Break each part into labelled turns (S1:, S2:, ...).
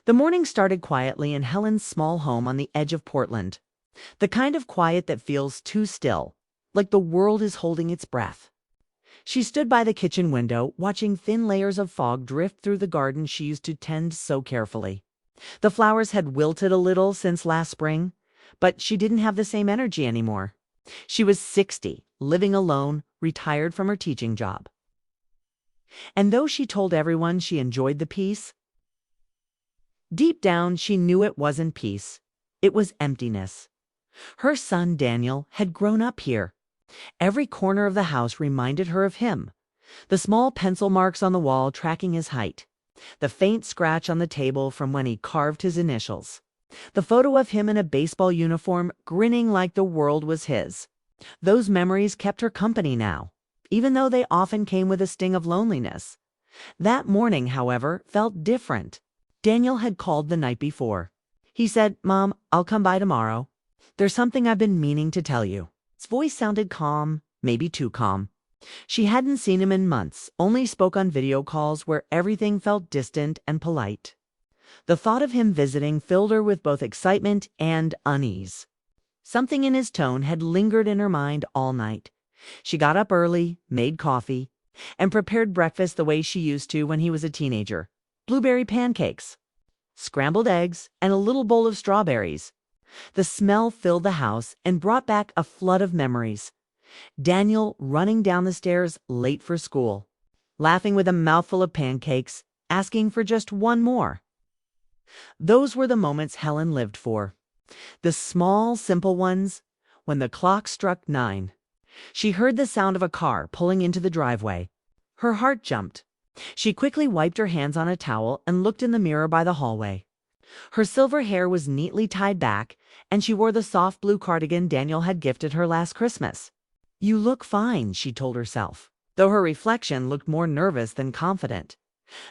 S1: The morning started quietly in Helen's small home on the edge of Portland. The kind of quiet that feels too still, like the world is holding its breath. She stood by the kitchen window, watching thin layers of fog drift through the garden she used to tend so carefully. The flowers had wilted a little since last spring, but she didn't have the same energy anymore. She was 60, living alone, retired from her teaching job. And though she told everyone she enjoyed the peace, deep down she knew it wasn't peace. It was emptiness. Her son Daniel had grown up here. Every corner of the house reminded her of him. The small pencil marks on the wall tracking his height. The faint scratch on the table from when he carved his initials. The photo of him in a baseball uniform, grinning like the world was his. Those memories kept her company now, even though they often came with a sting of loneliness. That morning, however, felt different. Daniel had called the night before. He said, "Mom, I'll come by tomorrow. There's something I've been meaning to tell you." His voice sounded calm, maybe too calm. She hadn't seen him in months, only spoke on video calls where everything felt distant and polite. The thought of him visiting filled her with both excitement and unease. Something in his tone had lingered in her mind all night. She got up early, made coffee, and prepared breakfast the way she used to when he was a teenager. Blueberry pancakes, scrambled eggs, and a little bowl of strawberries. The smell filled the house and brought back a flood of memories. Daniel running down the stairs late for school, laughing with a mouthful of pancakes, asking for just one more. Those were the moments Helen lived for. The small, simple ones. When the clock struck 9, she heard the sound of a car pulling into the driveway. Her heart jumped. She quickly wiped her hands on a towel and looked in the mirror by the hallway. Her silver hair was neatly tied back, and she wore the soft blue cardigan Daniel had gifted her last Christmas. "You look fine," she told herself, though her reflection looked more nervous than confident.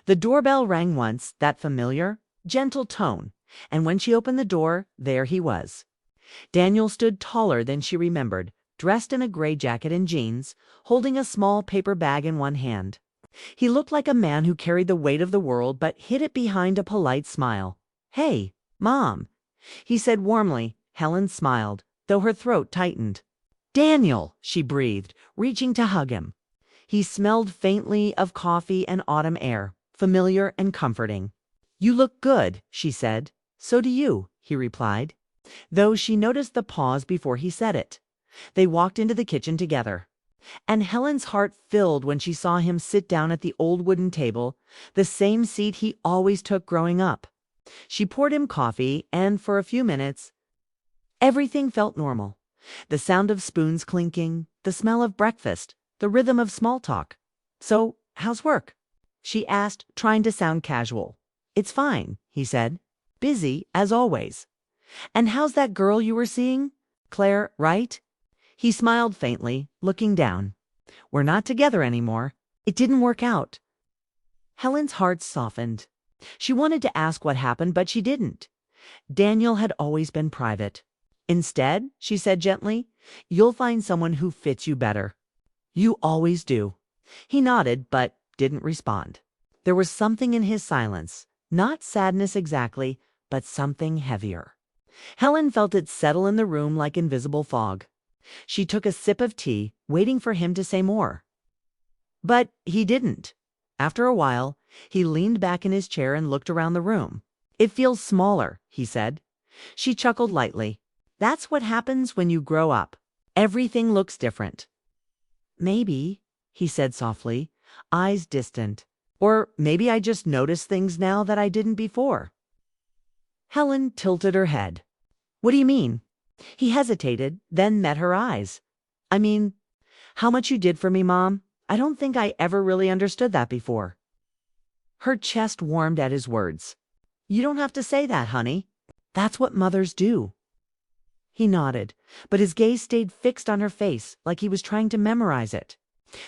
S1: The doorbell rang once, that familiar, gentle tone, and when she opened the door, there he was. Daniel stood taller than she remembered, dressed in a gray jacket and jeans, holding a small paper bag in one hand. He looked like a man who carried the weight of the world but hid it behind a polite smile. "Hey, Mom," he said warmly. Helen smiled, though her throat tightened. "Daniel," she breathed, reaching to hug him. He smelled faintly of coffee and autumn air, familiar and comforting. "You look good," she said. "So do you," he replied, though she noticed the pause before he said it. They walked into the kitchen together, and Helen's heart filled when she saw him sit down at the old wooden table, the same seat he always took growing up. She poured him coffee, and for a few minutes, everything felt normal. The sound of spoons clinking, the smell of breakfast, the rhythm of small talk. "So, how's work?" she asked, trying to sound casual. "It's fine," he said. "Busy, as always." "And how's that girl you were seeing? Claire, right?" He smiled faintly, looking down. "We're not together anymore. It didn't work out." Helen's heart softened. She wanted to ask what happened, but she didn't. Daniel had always been private. "Instead," she said gently, "you'll find someone who fits you better. You always do." He nodded, but didn't respond. There was something in his silence, not sadness exactly, but something heavier. Helen felt it settle in the room like invisible fog. She took a sip of tea, waiting for him to say more. But he didn't. After a while, he leaned back in his chair and looked around the room. "It feels smaller," he said. She chuckled lightly. "That's what happens when you grow up. Everything looks different." "Maybe," he said softly, eyes distant. "Or maybe I just notice things now that I didn't before." Helen tilted her head. "What do you mean?" He hesitated, then met her eyes. "I mean, how much you did for me, Mom. I don't think I ever really understood that before." Her chest warmed at his words. "You don't have to say that, honey. That's what mothers do." He nodded, but his gaze stayed fixed on her face, like he was trying to memorize it.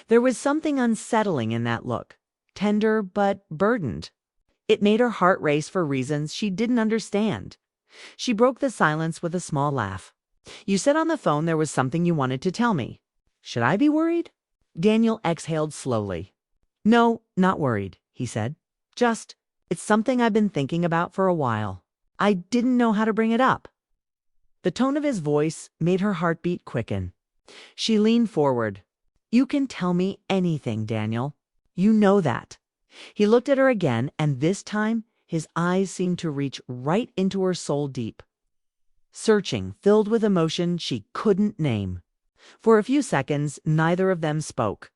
S1: There was something unsettling in that look, tender but burdened. It made her heart race for reasons she didn't understand. She broke the silence with a small laugh. "You said on the phone there was something you wanted to tell me. Should I be worried?" Daniel exhaled slowly. "No, not worried," he said. "Just, It's something I've been thinking about for a while. I didn't know how to bring it up." The tone of his voice made her heartbeat quicken. She leaned forward. "You can tell me anything, Daniel. You know that." He looked at her again, and this time his eyes seemed to reach right into her soul deep. Searching, filled with emotion she couldn't name. For a few seconds, neither of them spoke.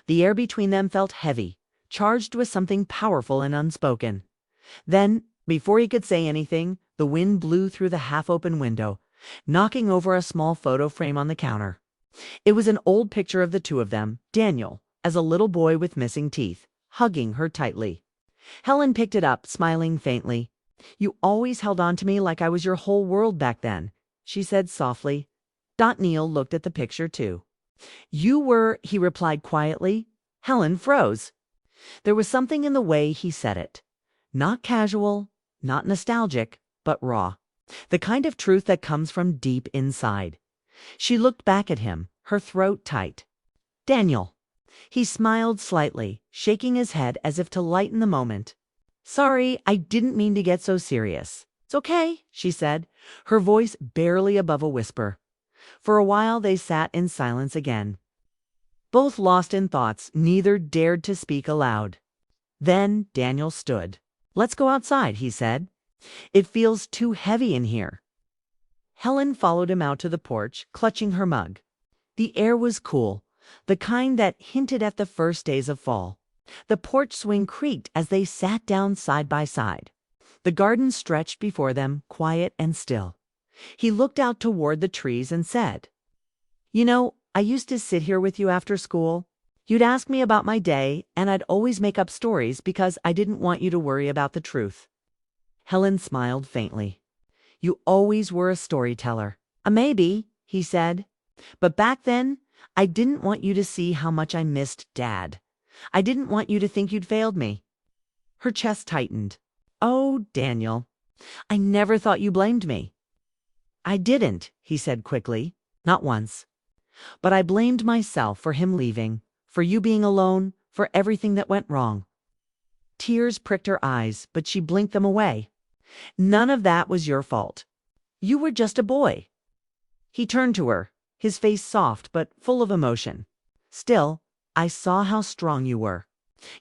S1: The air between them felt heavy, charged with something powerful and unspoken. Then, before he could say anything, the wind blew through the half-open window, knocking over a small photo frame on the counter. It was an old picture of the two of them, Daniel, as a little boy with missing teeth, hugging her tightly. Helen picked it up, smiling faintly. "You always held on to me like I was your whole world back then," she said softly. Neil looked at the picture too. "You were," he replied quietly. Helen froze. There was something in the way he said it. Not casual, not nostalgic, but raw. The kind of truth that comes from deep inside. She looked back at him, her throat tight. "Daniel." He smiled slightly, shaking his head as if to lighten the moment. "Sorry, I didn't mean to get so serious." "It's okay," she said, her voice barely above a whisper. For a while they sat in silence again. Both lost in thoughts, neither dared to speak aloud. Then Daniel stood. "Let's go outside," he said. "It feels too heavy in here." Helen followed him out to the porch, clutching her mug. The air was cool, the kind that hinted at the first days of fall. The porch swing creaked as they sat down side by side. The garden stretched before them, quiet and still. He looked out toward the trees and said, "You know, I used to sit here with you after school. You'd ask me about my day, and I'd always make up stories because I didn't want you to worry about the truth." Helen smiled faintly. "You always were a storyteller." "Maybe," he said. "But back then, I didn't want you to see how much I missed Dad. I didn't want you to think you'd failed me." Her chest tightened. "Oh, Daniel, I never thought you blamed me." "I didn't," he said quickly. "Not once. But I blamed myself for him leaving, for you being alone, for everything that went wrong." Tears pricked her eyes, but she blinked them away. "None of that was your fault. You were just a boy." He turned to her, his face soft but full of emotion. "Still, I saw how strong you were.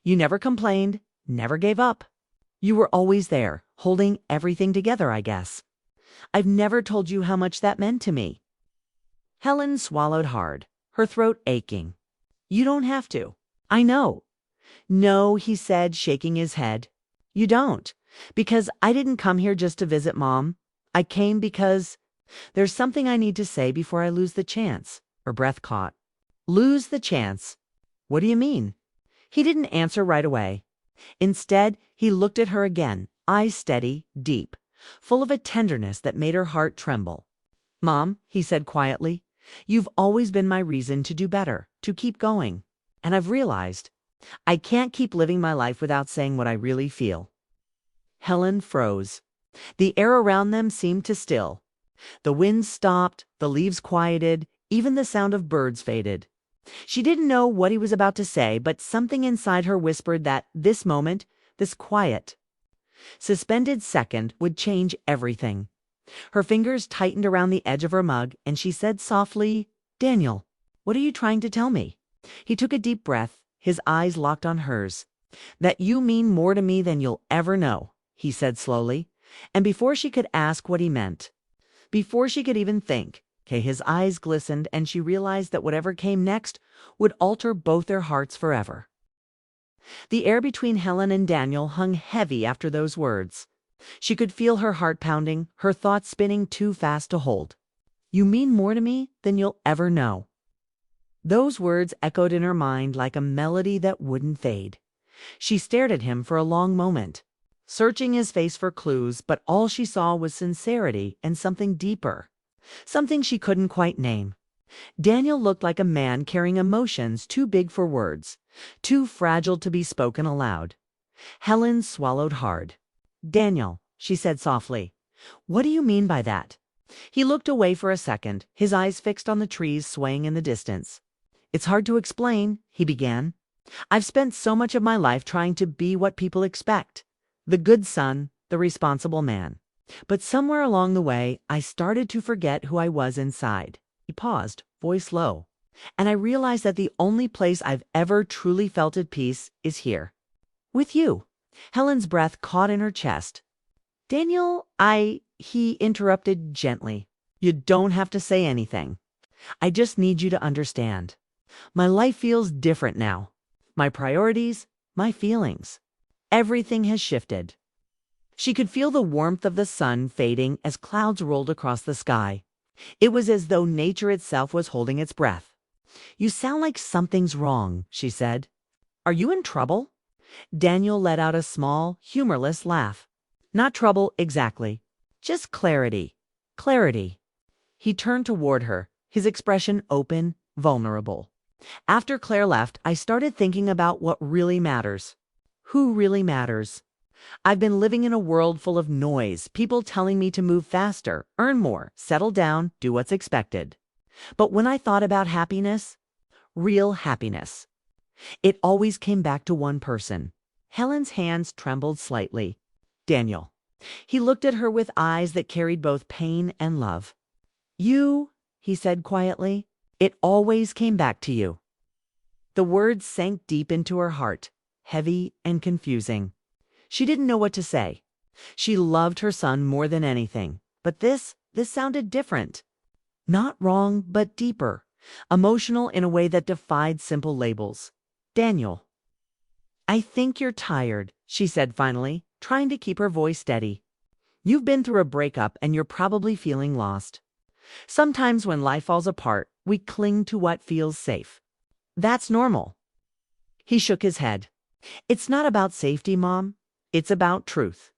S1: You never complained, never gave up. You were always there, holding everything together, I guess. I've never told you how much that meant to me." Helen swallowed hard, her throat aching. "You don't have to. I know." "No," he said, shaking his head. "You don't. Because I didn't come here just to visit Mom. I came because there's something I need to say before I lose the chance." Her breath caught. "Lose the chance? What do you mean?" He didn't answer right away. Instead, he looked at her again, eyes steady, deep, full of a tenderness that made her heart tremble. "Mom," he said quietly, "you've always been my reason to do better, to keep going. And I've realized I can't keep living my life without saying what I really feel." Helen froze. The air around them seemed to still. The wind stopped, the leaves quieted, even the sound of birds faded. She didn't know what he was about to say, but something inside her whispered that this moment, this quiet, suspended second would change everything. Her fingers tightened around the edge of her mug, and she said softly, "Daniel, what are you trying to tell me?" He took a deep breath, his eyes locked on hers. "That you mean more to me than you'll ever know," he said slowly. And before she could ask what he meant, before she could even think, his eyes glistened, and she realized that whatever came next would alter both their hearts forever. The air between Helen and Daniel hung heavy after those words. She could feel her heart pounding, her thoughts spinning too fast to hold. "You mean more to me than you'll ever know." Those words echoed in her mind like a melody that wouldn't fade. She stared at him for a long moment, searching his face for clues, but all she saw was sincerity and something deeper. Something she couldn't quite name. Daniel looked like a man carrying emotions too big for words, too fragile to be spoken aloud. Helen swallowed hard. "Daniel," she said softly, "what do you mean by that?" He looked away for a second, his eyes fixed on the trees swaying in the distance. "It's hard to explain," he began. "I've spent so much of my life trying to be what people expect. The good son, the responsible man. But somewhere along the way, I started to forget who I was inside. He paused, voice low. And I realized that the only place I've ever truly felt at peace is here. With you. Helen's breath caught in her chest. Daniel, he interrupted gently. You don't have to say anything. I just need you to understand. My life feels different now. My priorities, my feelings. Everything has shifted. She could feel the warmth of the sun fading as clouds rolled across the sky. It was as though nature itself was holding its breath. You sound like something's wrong, she said. Are you in trouble? Daniel let out a small, humorless laugh. Not trouble exactly. Just clarity. Clarity. He turned toward her, his expression open, vulnerable. After Claire left, I started thinking about what really matters. Who really matters? I've been living in a world full of noise, people telling me to move faster, earn more, settle down, do what's expected. But when I thought about happiness, real happiness, it always came back to one person. Helen's hands trembled slightly. Daniel. He looked at her with eyes that carried both pain and love. You, he said quietly, it always came back to you. The words sank deep into her heart, heavy and confusing. She didn't know what to say. She loved her son more than anything, but this sounded different. Not wrong, but deeper, emotional in a way that defied simple labels. Daniel. I think you're tired, she said finally, trying to keep her voice steady. You've been through a breakup and you're probably feeling lost. Sometimes when life falls apart, we cling to what feels safe. That's normal. He shook his head. It's not about safety, Mom. It's about truth.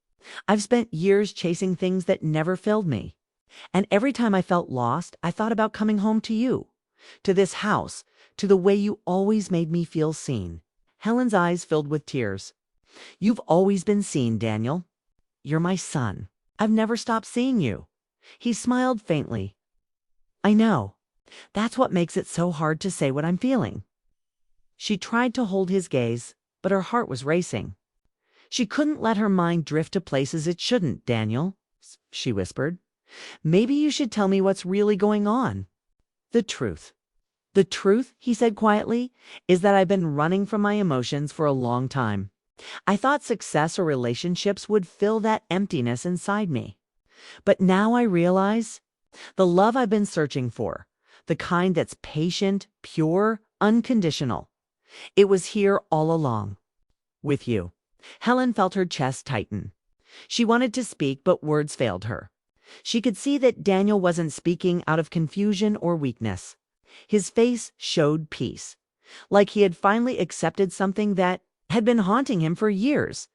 S1: I've spent years chasing things that never filled me. And every time I felt lost, I thought about coming home to you, to this house, to the way you always made me feel seen. Helen's eyes filled with tears. You've always been seen, Daniel. You're my son. I've never stopped seeing you. He smiled faintly. I know. That's what makes it so hard to say what I'm feeling. She tried to hold his gaze, but her heart was racing. She couldn't let her mind drift to places it shouldn't, Daniel, she whispered. Maybe you should tell me what's really going on. The truth. The truth, he said quietly, is that I've been running from my emotions for a long time. I thought success or relationships would fill that emptiness inside me. But now I realize the love I've been searching for, the kind that's patient, pure, unconditional. It was here all along. With you. Helen felt her chest tighten. She wanted to speak, but words failed her. She could see that Daniel wasn't speaking out of confusion or weakness. His face showed peace, like he had finally accepted something that had been haunting him for years.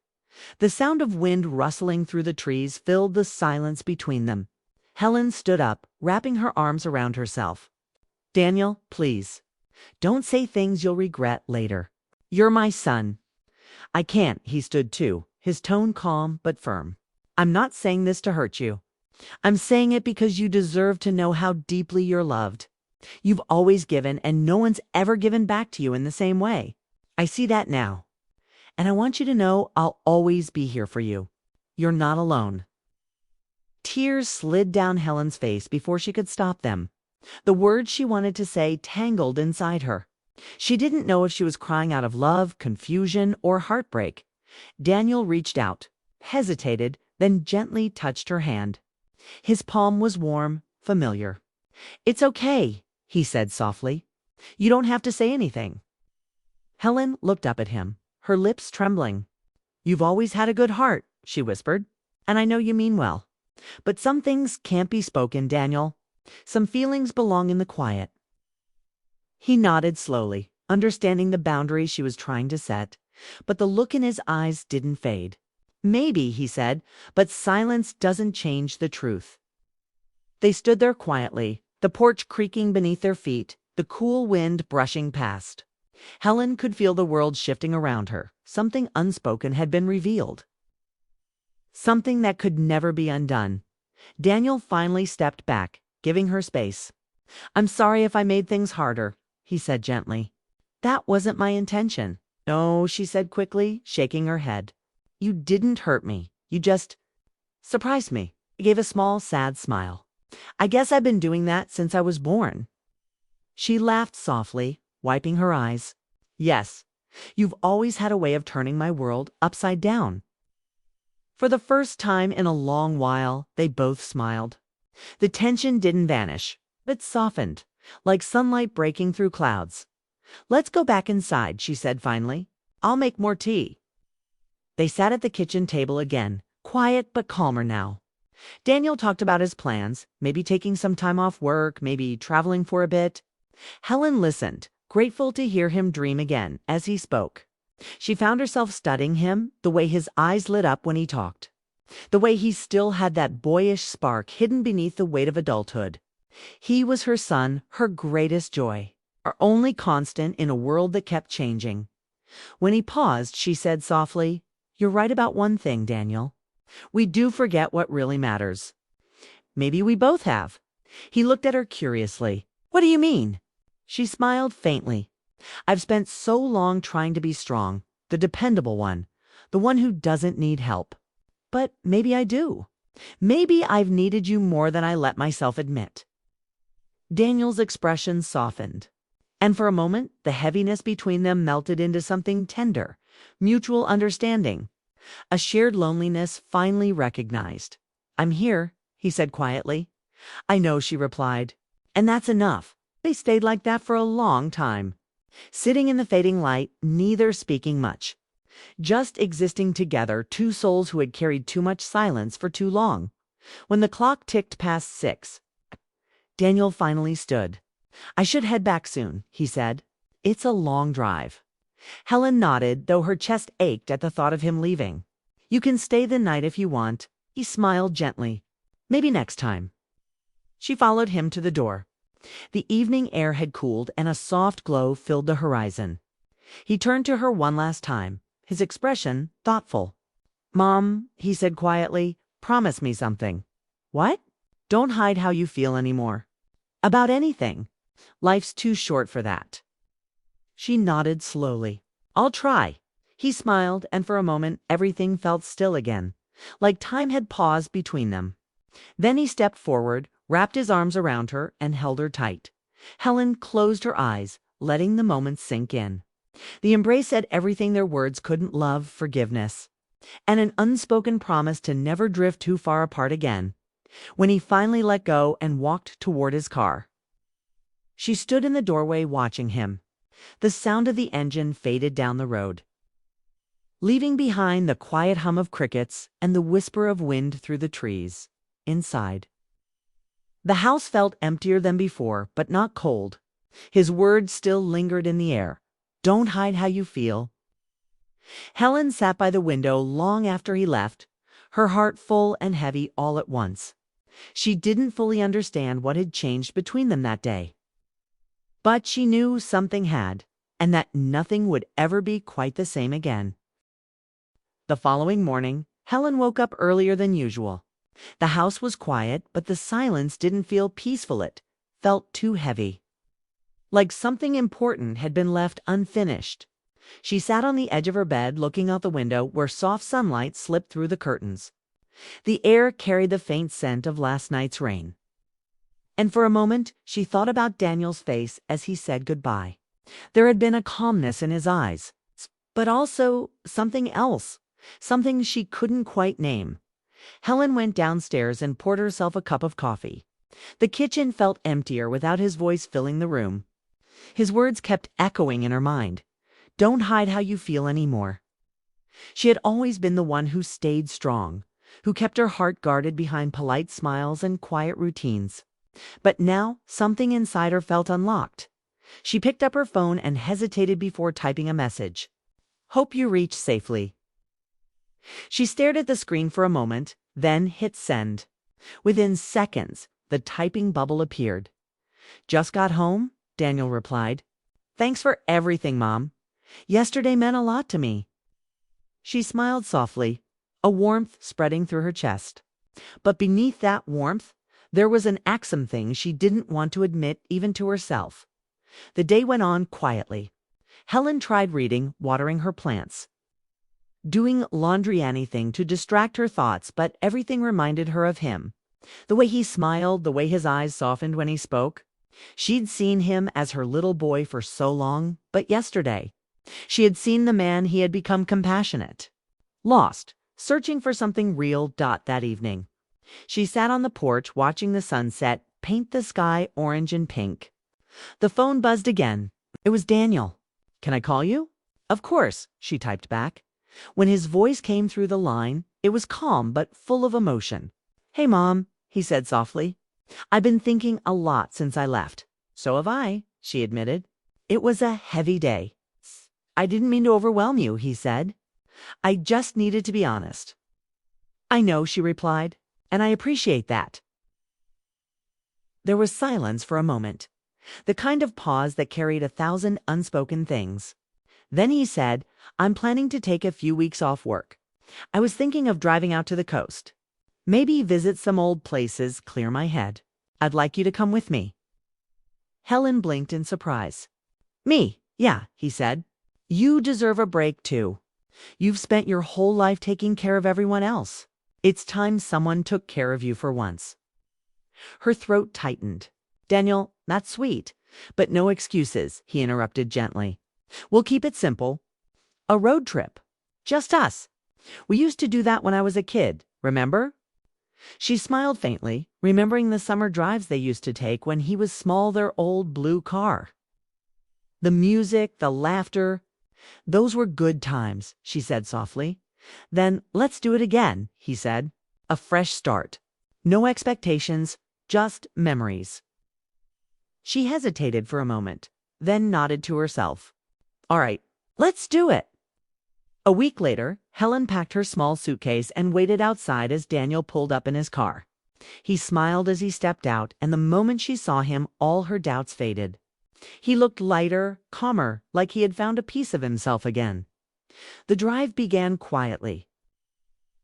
S1: The sound of wind rustling through the trees filled the silence between them. Helen stood up, wrapping her arms around herself. Daniel, please, don't say things you'll regret later. You're my son. I can't, he stood too, his tone calm but firm. I'm not saying this to hurt you. I'm saying it because you deserve to know how deeply you're loved. You've always given, and no one's ever given back to you in the same way. I see that now. And I want you to know I'll always be here for you. You're not alone. Tears slid down Helen's face before she could stop them. The words she wanted to say tangled inside her. She didn't know if she was crying out of love, confusion, or heartbreak. Daniel reached out, hesitated, then gently touched her hand. His palm was warm, familiar. It's okay, he said softly. You don't have to say anything. Helen looked up at him, her lips trembling. You've always had a good heart, she whispered, and I know you mean well. But some things can't be spoken, Daniel. Some feelings belong in the quiet. He nodded slowly, understanding the boundaries she was trying to set, but the look in his eyes didn't fade. Maybe, he said, but silence doesn't change the truth. They stood there quietly, the porch creaking beneath their feet, the cool wind brushing past. Helen could feel the world shifting around her. Something unspoken had been revealed. Something that could never be undone. Daniel finally stepped back, giving her space. I'm sorry if I made things harder, he said gently. That wasn't my intention. No, she said quickly, shaking her head. You didn't hurt me. You just surprised me. He gave a small, sad smile. I guess I've been doing that since I was born. She laughed softly, wiping her eyes. Yes, you've always had a way of turning my world upside down. For the first time in a long while, they both smiled. The tension didn't vanish, but softened, like sunlight breaking through clouds. Let's go back inside, she said finally. I'll make more tea. They sat at the kitchen table again, quiet but calmer now. Daniel talked about his plans, maybe taking some time off work, maybe traveling for a bit. Helen listened, grateful to hear him dream again as he spoke. She found herself studying him, the way his eyes lit up when he talked, the way he still had that boyish spark hidden beneath the weight of adulthood. He was her son, her greatest joy, her only constant in a world that kept changing. When he paused, she said softly, "You're right about one thing, Daniel. We do forget what really matters." Maybe we both have. He looked at her curiously. What do you mean? She smiled faintly. I've spent so long trying to be strong, the dependable one, the one who doesn't need help. But maybe I do. Maybe I've needed you more than I let myself admit. Daniel's expression softened, and for a moment the heaviness between them melted into something tender, mutual understanding, a shared loneliness finally recognized. I'm here, he said quietly. I know, she replied. And that's enough. They stayed like that for a long time, sitting in the fading light, neither speaking much, just existing together, two souls who had carried too much silence for too long. When the clock ticked past 6, Daniel finally stood. I should head back soon, he said. It's a long drive. Helen nodded, though her chest ached at the thought of him leaving. You can stay the night if you want, he smiled gently. Maybe next time. She followed him to the door. The evening air had cooled and a soft glow filled the horizon. He turned to her one last time, his expression thoughtful. Mom, he said quietly, promise me something. What? Don't hide how you feel anymore. About anything. Life's too short for that. She nodded slowly. I'll try. He smiled, and for a moment everything felt still again, like time had paused between them. Then he stepped forward, wrapped his arms around her, and held her tight. Helen closed her eyes, letting the moment sink in. The embrace said everything their words couldn't: love, forgiveness, and an unspoken promise to never drift too far apart again. When he finally let go and walked toward his car, she stood in the doorway watching him. The sound of the engine faded down the road, leaving behind the quiet hum of crickets and the whisper of wind through the trees. Inside, the house felt emptier than before, but not cold. His words still lingered in the air. Don't hide how you feel. Helen sat by the window long after he left, her heart full and heavy all at once. She didn't fully understand what had changed between them that day, but she knew something had, and that nothing would ever be quite the same again. The following morning, Helen woke up earlier than usual. The house was quiet, but the silence didn't feel peaceful. It felt too heavy, like something important had been left unfinished. She sat on the edge of her bed, looking out the window where soft sunlight slipped through the curtains. The air carried the faint scent of last night's rain. And for a moment, she thought about Daniel's face as he said goodbye. There had been a calmness in his eyes, but also something else, something she couldn't quite name. Helen went downstairs and poured herself a cup of coffee. The kitchen felt emptier without his voice filling the room. His words kept echoing in her mind. Don't hide how you feel anymore. She had always been the one who stayed strong, who kept her heart guarded behind polite smiles and quiet routines. But now something inside her felt unlocked. She picked up her phone and hesitated before typing a message. Hope you reach safely. She stared at the screen for a moment, then hit send. Within seconds, the typing bubble appeared. Just got home, Daniel replied. Thanks for everything, Mom. Yesterday meant a lot to me. She smiled softly, a warmth spreading through her chest. But beneath that warmth, there was an something she didn't want to admit even to herself. The day went on quietly. Helen tried reading, watering her plants. doing laundry, anything to distract her thoughts, but everything reminded her of him. The way he smiled, the way his eyes softened when he spoke. She'd seen him as her little boy for so long, but yesterday, she had seen the man he had become, compassionate. Lost, searching for something real. That evening, she sat on the porch watching the sunset paint the sky orange and pink. The phone buzzed again. It was Daniel. "Can I call you?" "Of course," she typed back. When his voice came through the line, it was calm but full of emotion. "Hey, Mom," he said softly. "I've been thinking a lot since I left." "So have I," she admitted. "It was a heavy day." "I didn't mean to overwhelm you," he said. "I just needed to be honest." "I know," she replied, "and I appreciate that." There was silence for a moment, the kind of pause that carried 1,000 unspoken things. Then he said, "I'm planning to take a few weeks off work. I was thinking of driving out to the coast. Maybe visit some old places, clear my head. I'd like you to come with me." Helen blinked in surprise. "Me? Yeah," he said. "You deserve a break too. You've spent your whole life taking care of everyone else. It's time someone took care of you for once." Her throat tightened. "Daniel, that's sweet, but no excuses," he interrupted gently. "We'll keep it simple. A road trip. Just us. We used to do that when I was a kid, remember?" She smiled faintly, remembering the summer drives they used to take when he was small, their old blue car. The music, the laughter, those were good times, she said softly. "Then let's do it again," he said. "A fresh start. No expectations, just memories." She hesitated for a moment, then nodded to herself. "All right, let's do it." A week later, Helen packed her small suitcase and waited outside as Daniel pulled up in his car. He smiled as he stepped out, and the moment she saw him, all her doubts faded. He looked lighter, calmer, like he had found a piece of himself again. The drive began quietly,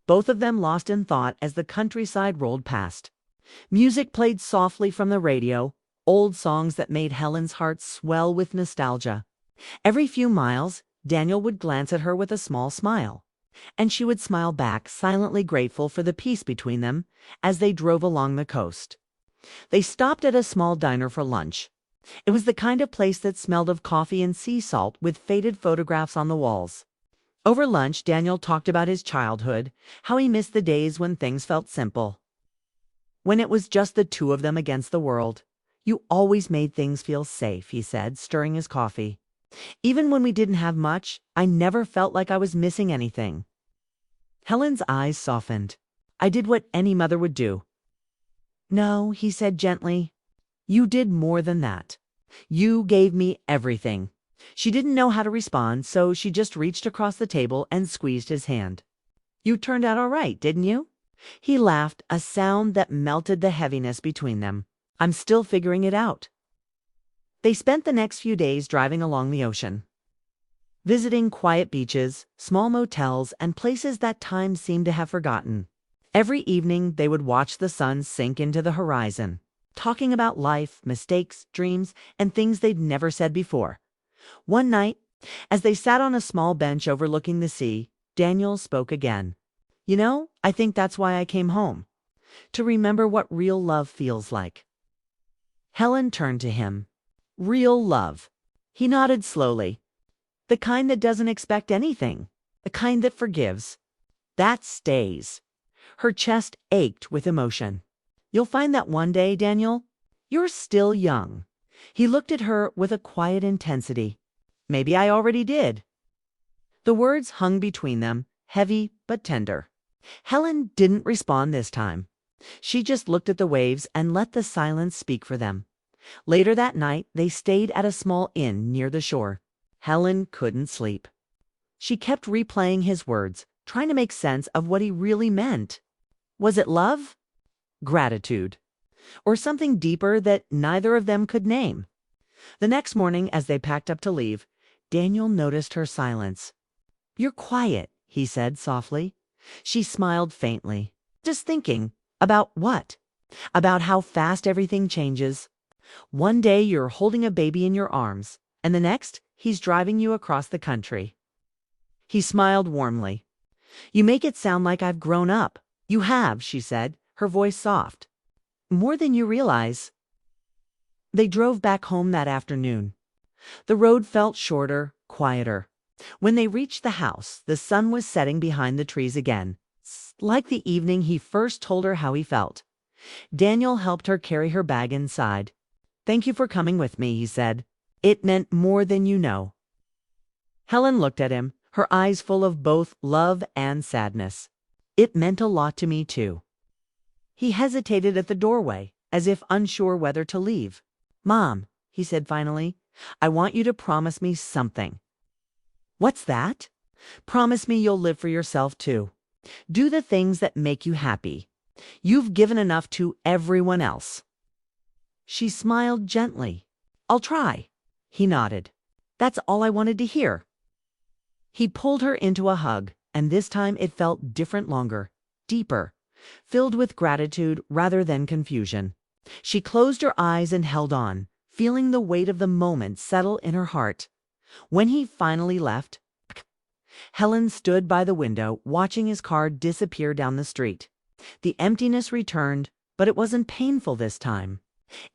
S1: both of them lost in thought as the countryside rolled past. Music played softly from the radio, old songs that made Helen's heart swell with nostalgia. Every few miles, Daniel would glance at her with a small smile, and she would smile back, silently grateful for the peace between them as they drove along the coast. They stopped at a small diner for lunch. It was the kind of place that smelled of coffee and sea salt, with faded photographs on the walls. Over lunch, Daniel talked about his childhood, how he missed the days when things felt simple, when it was just the two of them against the world. "You always made things feel safe," he said, stirring his coffee. "Even when we didn't have much, I never felt like I was missing anything." Helen's eyes softened. "I did what any mother would do." "No," he said gently. "You did more than that. You gave me everything." She didn't know how to respond, so she just reached across the table and squeezed his hand. "You turned out all right, didn't you?" He laughed, a sound that melted the heaviness between them. "I'm still figuring it out." They spent the next few days driving along the ocean, visiting quiet beaches, small motels, and places that time seemed to have forgotten. Every evening, they would watch the sun sink into the horizon, talking about life, mistakes, dreams, and things they'd never said before. One night, as they sat on a small bench overlooking the sea, Daniel spoke again. "You know, I think that's why I came home. To remember what real love feels like." Helen turned to him. "Real love." He nodded slowly. "The kind that doesn't expect anything. The kind that forgives. That stays." Her chest ached with emotion. "You'll find that one day, Daniel. You're still young." He looked at her with a quiet intensity. "Maybe I already did." The words hung between them, heavy but tender. Helen didn't respond this time. She just looked at the waves and let the silence speak for them. Later that night, they stayed at a small inn near the shore. Helen couldn't sleep. She kept replaying his words, trying to make sense of what he really meant. Was it love? Gratitude? Or something deeper that neither of them could name? The next morning, as they packed up to leave, Daniel noticed her silence. "You're quiet," he said softly. She smiled faintly. "Just thinking." "About what?" "About how fast everything changes. One day you're holding a baby in your arms, and the next he's driving you across the country." He smiled warmly. You make it sound like I've grown up. You have, she said, her voice soft. More than you realize. They drove back home that afternoon. The road felt shorter, quieter. When they reached the house, the sun was setting behind the trees again, like the evening he first told her how he felt. Daniel helped her carry her bag inside. "Thank you for coming with me," he said. "It meant more than you know." Helen looked at him, her eyes full of both love and sadness. "It meant a lot to me, too." He hesitated at the doorway, as if unsure whether to leave. "Mom," he said finally, "I want you to promise me something." "What's that?" "Promise me you'll live for yourself, too. Do the things that make you happy. You've given enough to everyone else." She smiled gently. "I'll try." He nodded. "That's all I wanted to hear." He pulled her into a hug, and this time it felt different, longer, deeper, filled with gratitude rather than confusion. She closed her eyes and held on, feeling the weight of the moment settle in her heart. When he finally left, Helen stood by the window, watching his car disappear down the street. The emptiness returned, but it wasn't painful this time.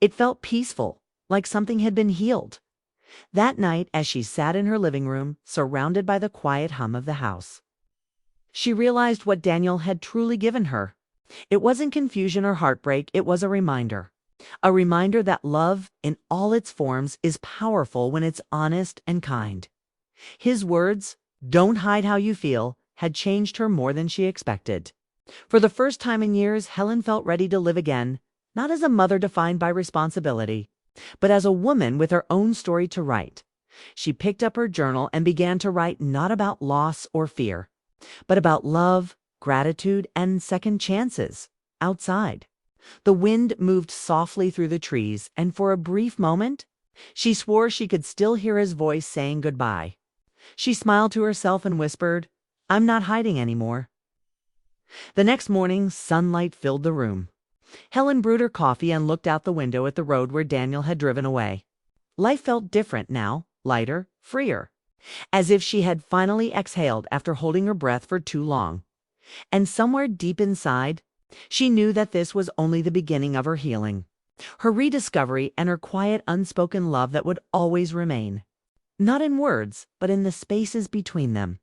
S1: It felt peaceful, like something had been healed. That night, as she sat in her living room, surrounded by the quiet hum of the house, she realized what Daniel had truly given her. It wasn't confusion or heartbreak, it was a reminder. A reminder that love, in all its forms, is powerful when it's honest and kind. His words, "Don't hide how you feel," had changed her more than she expected. For the first time in years, Helen felt ready to live again, not as a mother defined by responsibility, but as a woman with her own story to write. She picked up her journal and began to write, not about loss or fear, but about love, gratitude, and second chances. Outside, the wind moved softly through the trees, and for a brief moment, she swore she could still hear his voice saying goodbye. She smiled to herself and whispered, "I'm not hiding anymore." The next morning, sunlight filled the room. Helen brewed her coffee and looked out the window at the road where Daniel had driven away. Life felt different now, lighter, freer, as if she had finally exhaled after holding her breath for too long. And somewhere deep inside, she knew that this was only the beginning of her healing, her rediscovery, and her quiet, unspoken love that would always remain. Not in words, but in the spaces between them.